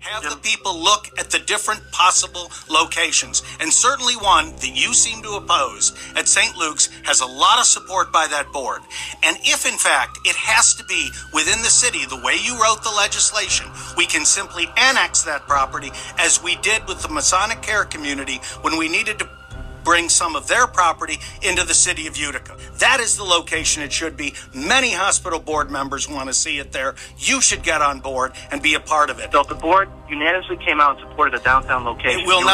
Have the people look at the different possible locations. And certainly one that you seem to oppose at St. Luke's has a lot of support by that board. And if, in fact, it has to be within the city, the way you wrote the legislation, we can simply annex that property as we did with the Masonic Care community when we needed to bring some of their property into the city of Utica. That is the location it should be. Many hospital board members want to see it there. You should get on board and be a part of it. So the board unanimously came out and supported the downtown location. It will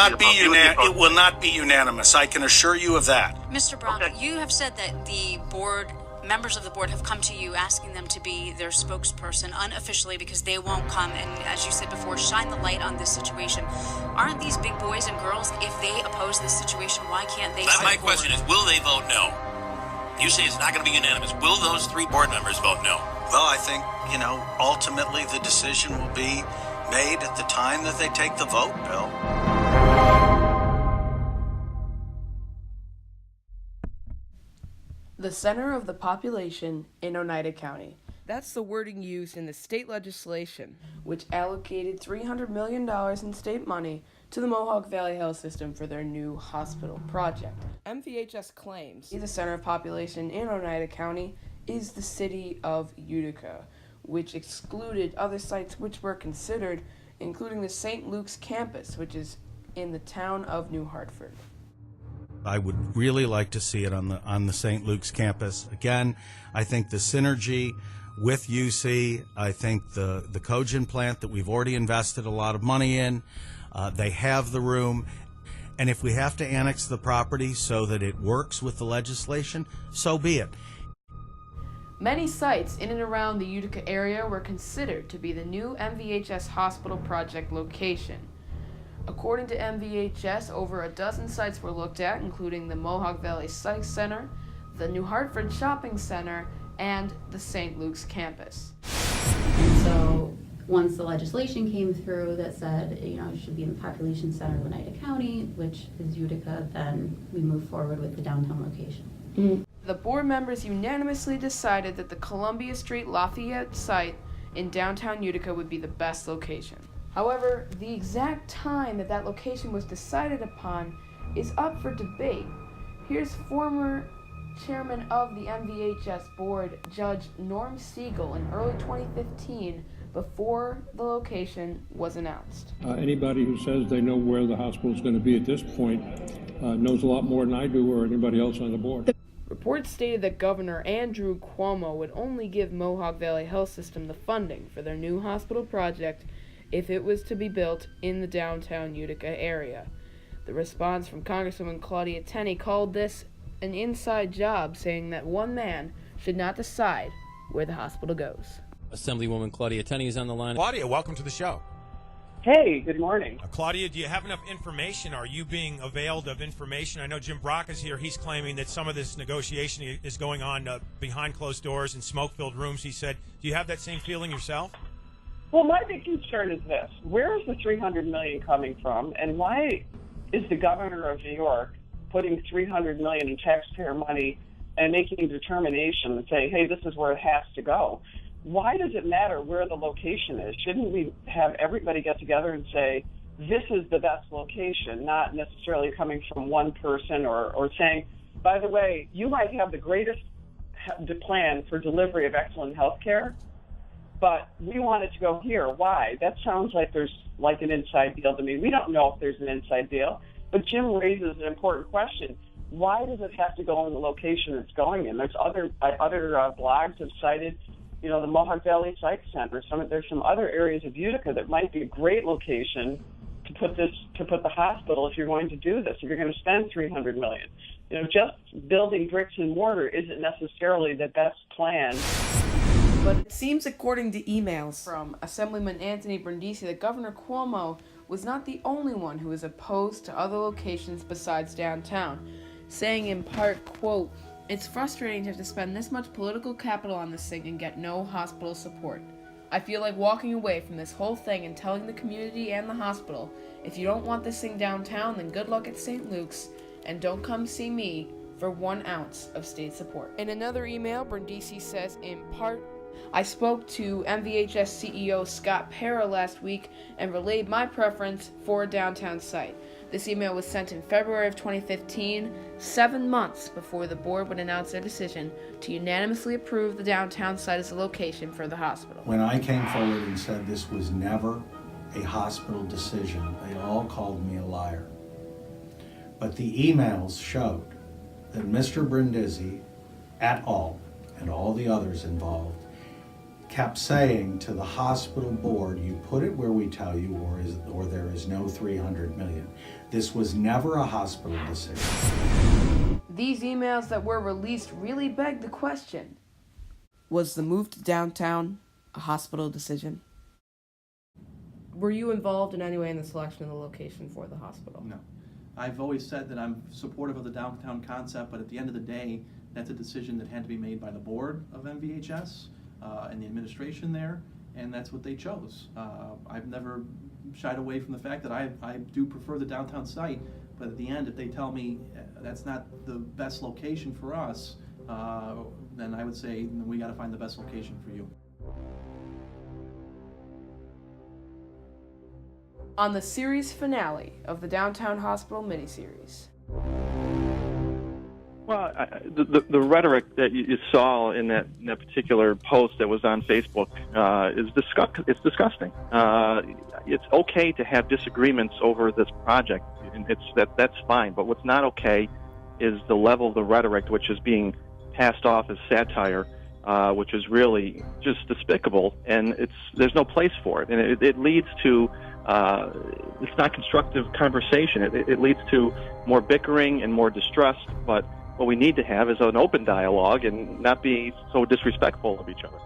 not be unanimous. I can assure you of that. Mr. Brock, you have said that the board, members of the board have come to you asking them to be their spokesperson unofficially because they won't come and, as you said before, shine the light on this situation. Aren't these big boys and girls, if they oppose this situation, why can't they? My question is, will they vote no? You say it's not going to be unanimous. Will those three board members vote no? Well, I think, ultimately the decision will be made at the time that they take the vote, Bill. The center of the population in Oneida County. That's the wording used in the state legislation, which allocated $300 million in state money to the Mohawk Valley Health System for their new hospital project. MVHS claims the center of population in Oneida County is the city of Utica, which excluded other sites which were considered, including the St. Luke's campus, which is in the town of New Hartford. I would really like to see it on the St. Luke's campus. Again, I think the synergy with UC, I think the cogen plant that we've already invested a lot of money in, they have the room. And if we have to annex the property so that it works with the legislation, so be it. Many sites in and around the Utica area were considered to be the new MVHS hospital project location. According to MVHS, over a dozen sites were looked at, including the Mohawk Valley Psych Center, the New Hartford Shopping Center, and the St. Luke's campus. And so once the legislation came through that said, it should be in the population center of Oneida County, which is Utica, then we moved forward with the downtown location. The board members unanimously decided that the Columbia Street Lafayette site in downtown Utica would be the best location. However, the exact time that location was decided upon is up for debate. Here's former chairman of the MVHS board, Judge Norm Siegel, in early 2015, before the location was announced. Anybody who says they know where the hospital is going to be at this point knows a lot more than I do or anybody else on the board. Reports stated that Governor Andrew Cuomo would only give Mohawk Valley Health System the funding for their new hospital project if it was to be built in the downtown Utica area. The response from Congresswoman Claudia Tenney called this an inside job, saying that one man should not decide where the hospital goes. Assemblywoman Claudia Tenney is on the line. Claudia, welcome to the show. Hey, good morning. Claudia, do you have enough information? Are you being availed of information? I know Jim Brock is here. He's claiming that some of this negotiation is going on behind closed doors in smoke-filled rooms, he said. Do you have that same feeling yourself? Well, my big concern is this. Where is the $300 million coming from, and why is the governor of New York putting $300 million in taxpayer money and making a determination and say, hey, this is where it has to go? Why does it matter where the location is? Shouldn't we have everybody get together and say, this is the best location, not necessarily coming from one person or saying, by the way, you might have the greatest plan for delivery of excellent health care, but we want it to go here. Why? That sounds like there's like an inside deal to me. We don't know if there's an inside deal, but Jim raises an important question. Why does it have to go in the location it's going in? There's other blogs have cited, the Mohawk Valley Psych Center. There's some other areas of Utica that might be a great location to put the hospital if you're going to do this, if you're going to spend $300 million. Just building bricks and mortar isn't necessarily the best plan. But it seems, according to emails from Assemblyman Anthony Brindisi, that Governor Cuomo was not the only one who was opposed to other locations besides downtown, saying in part, quote, "It's frustrating to have to spend this much political capital on this thing and get no hospital support. I feel like walking away from this whole thing and telling the community and the hospital, if you don't want this thing downtown, then good luck at St. Luke's, and don't come see me for 1 ounce of state support." In another email, Brindisi says, in part, I spoke to MVHS CEO Scott Para last week and relayed my preference for a downtown site. This email was sent in February of 2015, 7 months before the board would announce their decision to unanimously approve the downtown site as a location for the hospital. When I came forward and said this was never a hospital decision, they all called me a liar. But the emails showed that Mr. Brindisi et al. And all the others involved kept saying to the hospital board, you put it where we tell you, or there is no $300 million. This was never a hospital decision. These emails that were released really beg the question, was the move to downtown a hospital decision? Were you involved in any way in the selection of the location for the hospital? No. I've always said that I'm supportive of the downtown concept, but at the end of the day, that's a decision that had to be made by the board of MVHS and the administration there, and that's what they chose. I've never shied away from the fact that I do prefer the downtown site, but at the end, if they tell me that's not the best location for us, then I would say we got to find the best location for you. On the series finale of the Downtown Hospital miniseries. Well, the rhetoric that you saw in that particular post that was on Facebook is disgusting. It's okay to have disagreements over this project, and that's fine. But what's not okay is the level of the rhetoric which is being passed off as satire, which is really just despicable, and there's no place for it, and it leads to it's not constructive conversation. It leads to more bickering and more distrust, but what we need to have is an open dialogue and not be so disrespectful of each other.